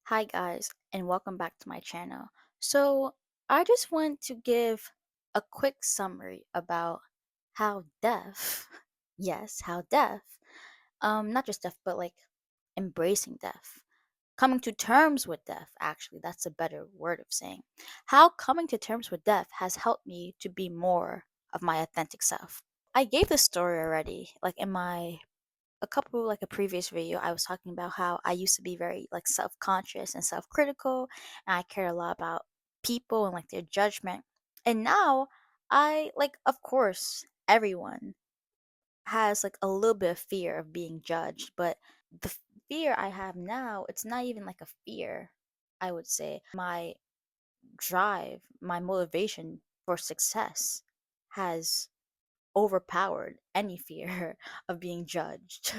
Hi guys, and welcome back to my channel. So, I just want to give a quick summary about how death, yes, how death, not just death, but like embracing death, coming to terms with death, actually, that's a better word of saying. How coming to terms with death has helped me to be more of my authentic self. I gave this story already, like in my a couple like a previous video. I was talking about how I used to be very like self-conscious and self-critical, and I cared a lot about people and like their judgment. And now I like, of course, everyone has like a little bit of fear of being judged, but the fear I have now, it's not even like a fear. I would say my drive, my motivation for success has overpowered any fear of being judged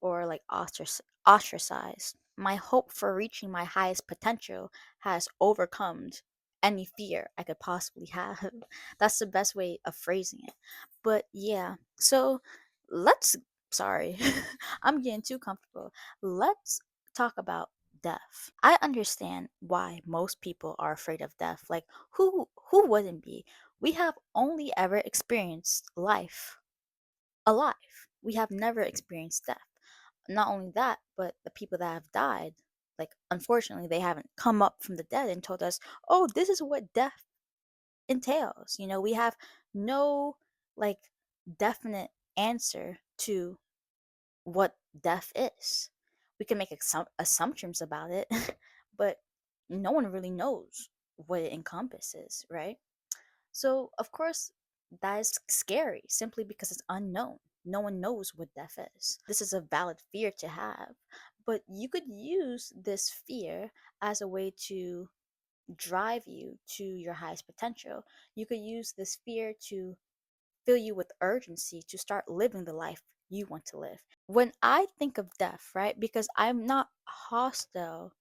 or like ostracized. My hope for reaching my highest potential has overcome any fear I could possibly have. That's the best way of phrasing it. But yeah, so let's, sorry, I'm getting too comfortable. Let's talk about death. I understand why most people are afraid of death. Like who wouldn't be? We have only ever experienced life alive. We have never experienced death. Not only that, but the people that have died, like unfortunately, they haven't come up from the dead and told us, oh, this is what death entails. We have no like definite answer to what death is. We can make assumptions about it, but no one really knows what it encompasses, right? So, of course, that is scary simply because it's unknown. No one knows what death is. This is a valid fear to have, but you could use this fear as a way to drive you to your highest potential. You could use this fear to fill you with urgency to start living the life you want to live. When I think of death, right, because I'm not hostile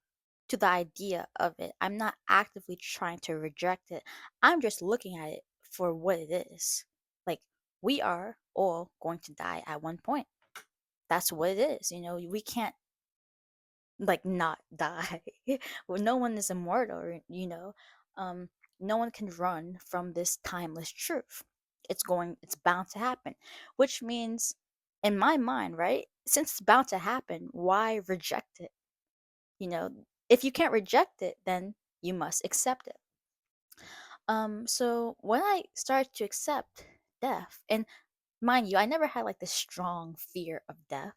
to the idea of it. I'm not actively trying to reject it. I'm just looking at it for what it is. Like, we are all going to die at one point. That's what it is. We can't like not die. Well, no one is immortal. Um, no one can run from this timeless truth. It's bound to happen, which means, in my mind, right? Since it's bound to happen, why reject it? If you can't reject it, then you must accept it. So when I started to accept death, and mind you, I never had like this strong fear of death,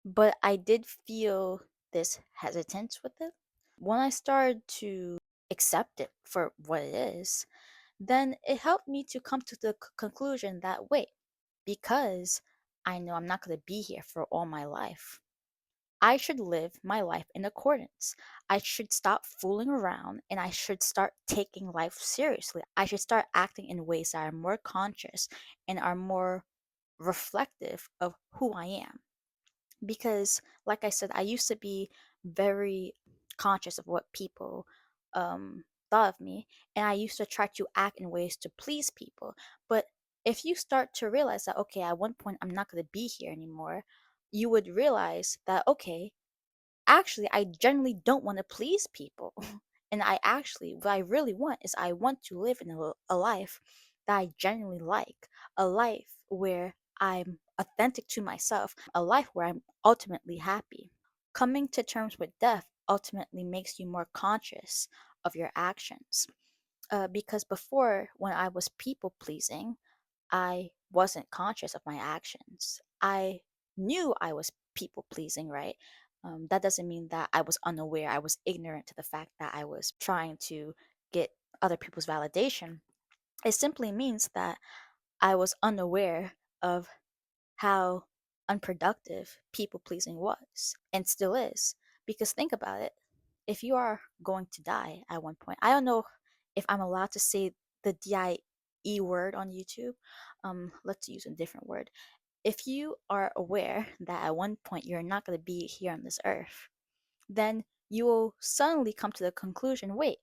but I did feel this hesitance with it. When I started to accept it for what it is, then it helped me to come to the conclusion that wait, because I know I'm not going to be here for all my life, I should live my life in accordance. I should stop fooling around and I should start taking life seriously. I should start acting in ways that are more conscious and are more reflective of who I am. Because, like I said, I used to be very conscious of what people thought of me, and I used to try to act in ways to please people. But if you start to realize that, okay, at one point I'm not going to be here anymore, you would realize that, okay, actually I genuinely don't want to please people. And what I really want is I want to live in a life that I genuinely like, a life where I'm authentic to myself, a life where I'm ultimately happy. Coming to terms with death ultimately makes you more conscious of your actions. Because before, when I was people pleasing, I wasn't conscious of my actions. I knew I was people pleasing, right? That doesn't mean that I was unaware. I was ignorant to the fact that I was trying to get other people's validation. It simply means that I was unaware of how unproductive people pleasing was and still is. Because think about it, if you are going to die at one point, I don't know if I'm allowed to say the DIE word on YouTube. Let's use a different word. If you are aware that at one point you're not going to be here on this earth, then you will suddenly come to the conclusion, wait,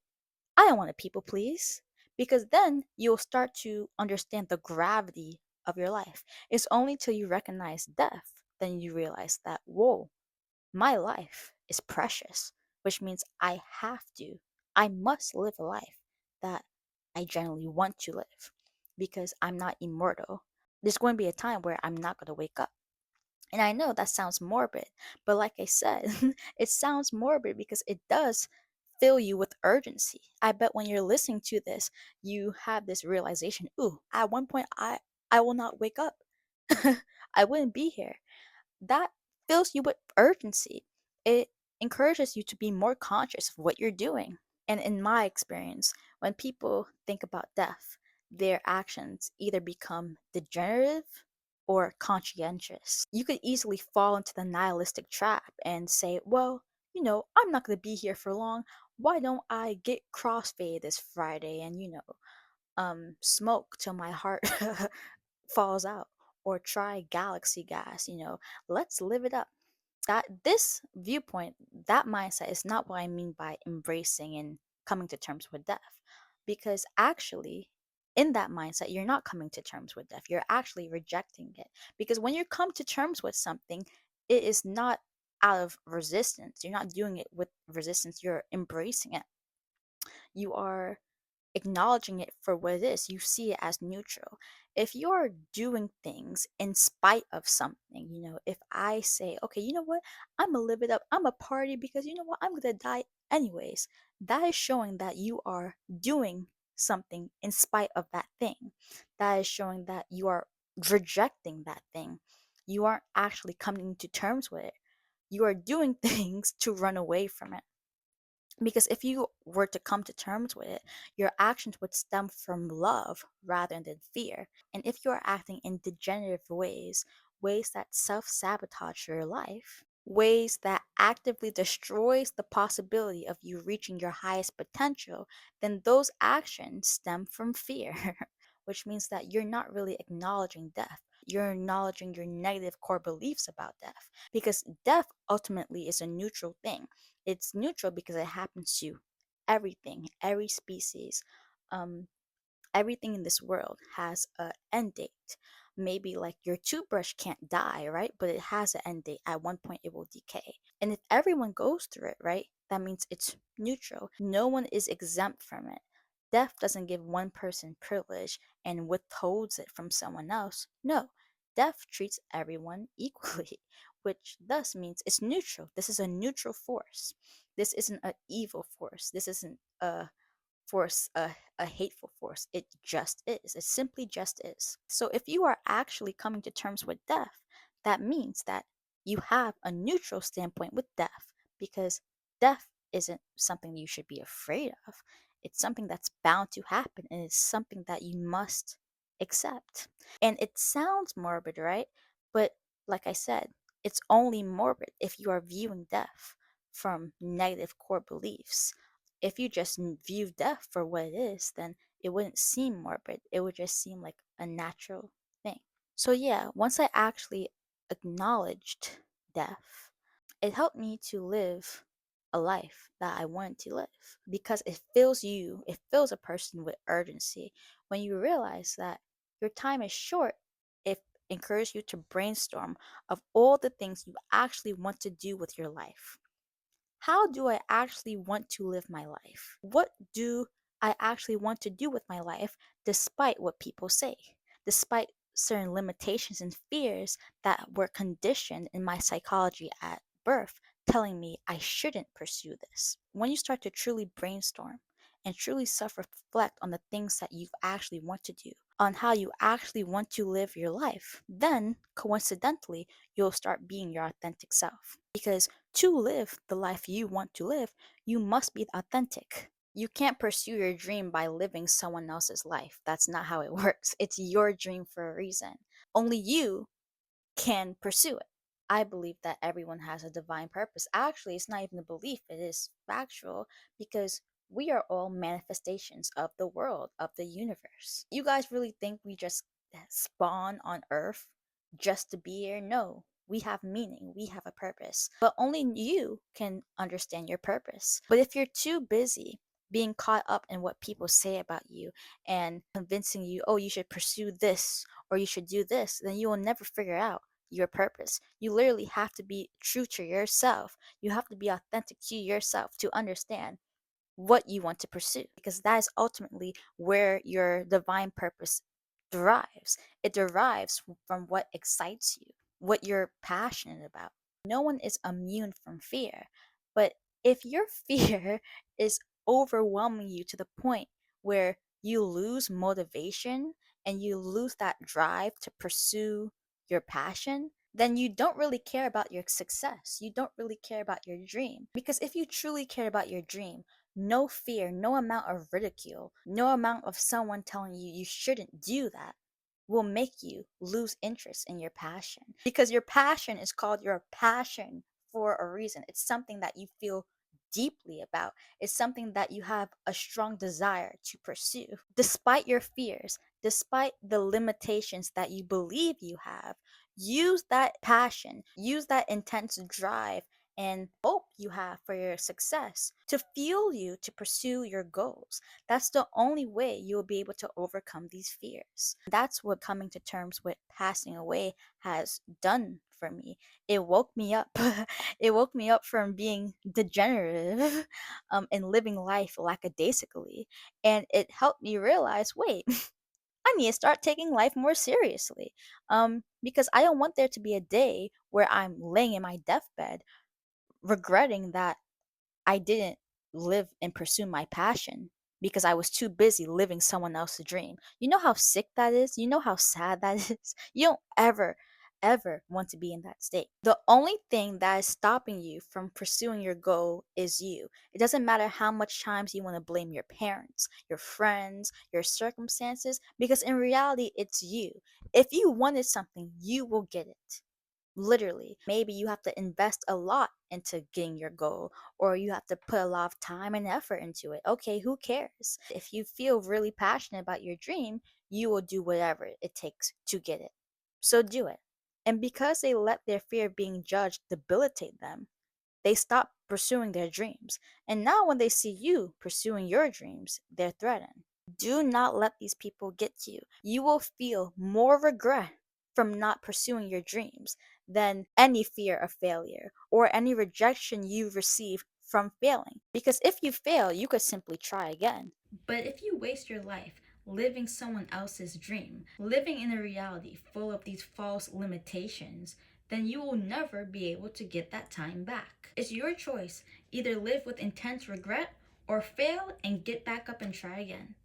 I don't want to people please. Because then you'll start to understand the gravity of your life. It's only till you recognize death, then you realize that, whoa, my life is precious. which means I must live a life that I genuinely want to live because I'm not immortal. There's going to be a time where I'm not going to wake up. And I know that sounds morbid, but like I said, it sounds morbid because it does fill you with urgency. I bet when you're listening to this, you have this realization, ooh, at one point I will not wake up. I wouldn't be here. That fills you with urgency. It encourages you to be more conscious of what you're doing. And in my experience, when people think about death, their actions either become degenerative or conscientious. You could easily fall into the nihilistic trap and say, well, I'm not going to be here for long. Why don't I get crossfade this Friday and, smoke till my heart falls out, or try galaxy gas, let's live it up. That this viewpoint, that mindset is not what I mean by embracing and coming to terms with death. Because actually, in that mindset, you're not coming to terms with death. You're actually rejecting it. Because when you come to terms with something, it is not out of resistance. You're not doing it with resistance. You're embracing it. You are acknowledging it for what it is. You see it as neutral. If you're doing things in spite of something, if I say, okay, you know what, I'm gonna live it up, I'm a party because you know what, I'm gonna die anyways, that is showing that you are doing something in spite of that thing. That is showing that you are rejecting that thing. You aren't actually coming to terms with it. You are doing things to run away from it. Because if you were to come to terms with it, your actions would stem from love rather than fear. And if you are acting in degenerative ways, ways that self sabotage your life, ways that actively destroys the possibility of you reaching your highest potential, then those actions stem from fear, which means that you're not really acknowledging death. You're acknowledging your negative core beliefs about death. Because death ultimately is a neutral thing. It's neutral because it happens to everything, every species. Um, Everything in this world has a end date. Maybe like your toothbrush can't die, right? But it has an end date. At one point it will decay. And if everyone goes through it, right? That means it's neutral. No one is exempt from it. Death doesn't give one person privilege and withholds it from someone else. No. Death treats everyone equally, which thus means it's neutral. This is a neutral force. This isn't an evil force. This isn't a force, a hateful force. It just is. It simply just is. So if you are actually coming to terms with death, that means that you have a neutral standpoint with death, because death isn't something you should be afraid of. It's something that's bound to happen, and it's something that you must accept. And it sounds morbid, right? But like I said, it's only morbid if you are viewing death from negative core beliefs. If you just view death for what it is, then it wouldn't seem morbid. It would just seem like a natural thing. So, yeah, once I actually acknowledged death, it helped me to live a life that I wanted to live, because it fills a person with urgency. When you realize that your time is short, it encourages you to brainstorm of all the things you actually want to do with your life. How do I actually want to live my life? What do I actually want to do with my life despite what people say, despite certain limitations and fears that were conditioned in my psychology at birth, telling me I shouldn't pursue this? When you start to truly brainstorm and truly self reflect on the things that you actually want to do, on how you actually want to live your life, then coincidentally, you'll start being your authentic self. Because to live the life you want to live, you must be authentic. You can't pursue your dream by living someone else's life. That's not how it works. It's your dream for a reason. Only you can pursue it. I believe that everyone has a divine purpose. Actually, it's not even a belief, it is factual, because we are all manifestations of the world, of the universe. You guys really think we just spawn on Earth just to be here? No. We have meaning, we have a purpose, but only you can understand your purpose. But if you're too busy being caught up in what people say about you and convincing you, oh, you should pursue this or you should do this, then you will never figure out your purpose. You literally have to be true to yourself. You have to be authentic to yourself to understand what you want to pursue, because that is ultimately where your divine purpose derives. It derives from what excites you, what you're passionate about. No one is immune from fear, but if your fear is overwhelming you to the point where you lose motivation and you lose that drive to pursue your passion, then you don't really care about your success. You don't really care about your dream. Because if you truly care about your dream, no fear, no amount of ridicule, no amount of someone telling you you shouldn't do that will make you lose interest in your passion. Because your passion is called your passion for a reason. It's something that you feel deeply about. It's something that you have a strong desire to pursue. Despite your fears, despite the limitations that you believe you have, use that passion, use that intense drive and hope you have for your success to fuel you to pursue your goals. That's the only way you'll be able to overcome these fears. That's what coming to terms with passing away has done for me. It woke me up. It woke me up from being degenerative and living life lackadaisically. And it helped me realize, wait, I need to start taking life more seriously. Because I don't want there to be a day where I'm laying in my deathbed regretting that I didn't live and pursue my passion because I was too busy living someone else's dream. You know how sick that is? You know how sad that is? You don't ever want to be in that state. The only thing that is stopping you from pursuing your goal is you. It doesn't matter how much times you want to blame your parents, your friends, your circumstances, because in reality, it's you. If you wanted something, you will get it. Literally, maybe you have to invest a lot into getting your goal, or you have to put a lot of time and effort into it. Okay, who cares? If you feel really passionate about your dream, you will do whatever it takes to get it. So do it. And because they let their fear of being judged debilitate them, they stop pursuing their dreams. And now, when they see you pursuing your dreams, they're threatened. Do not let these people get to you. You will feel more regret from not pursuing your dreams than any fear of failure or any rejection you receive from failing. Because if you fail, you could simply try again. But if you waste your life living someone else's dream, living in a reality full of these false limitations, then you will never be able to get that time back. It's your choice. Either live with intense regret or fail and get back up and try again.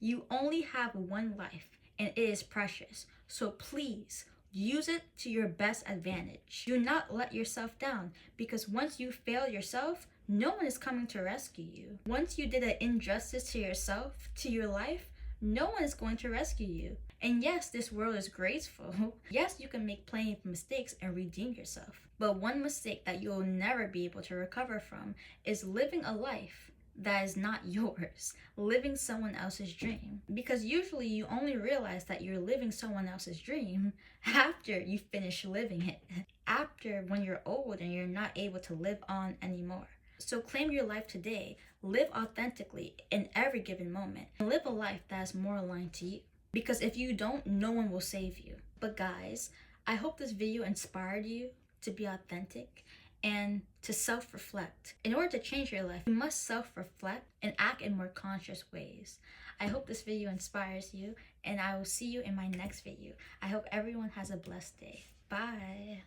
You only have one life, and it is precious. So please use it to your best advantage. Do not let yourself down, because once you fail yourself, no one is coming to rescue you. Once you did an injustice to yourself, to your life, no one is going to rescue you. And yes, this world is graceful. Yes, you can make plenty of mistakes and redeem yourself. But one mistake that you'll never be able to recover from is living a life that is not yours, living someone else's dream. Because usually you only realize that you're living someone else's dream after you finish living it, after when you're old and you're not able to live on anymore. So claim your life today, live authentically in every given moment, and live a life that is more aligned to you. Because if you don't, no one will save you. But guys, I hope this video inspired you to be authentic and to self-reflect. In order to change your life, you must self-reflect and act in more conscious ways. I hope this video inspires you, and I will see you in my next video. I hope everyone has a blessed day. Bye.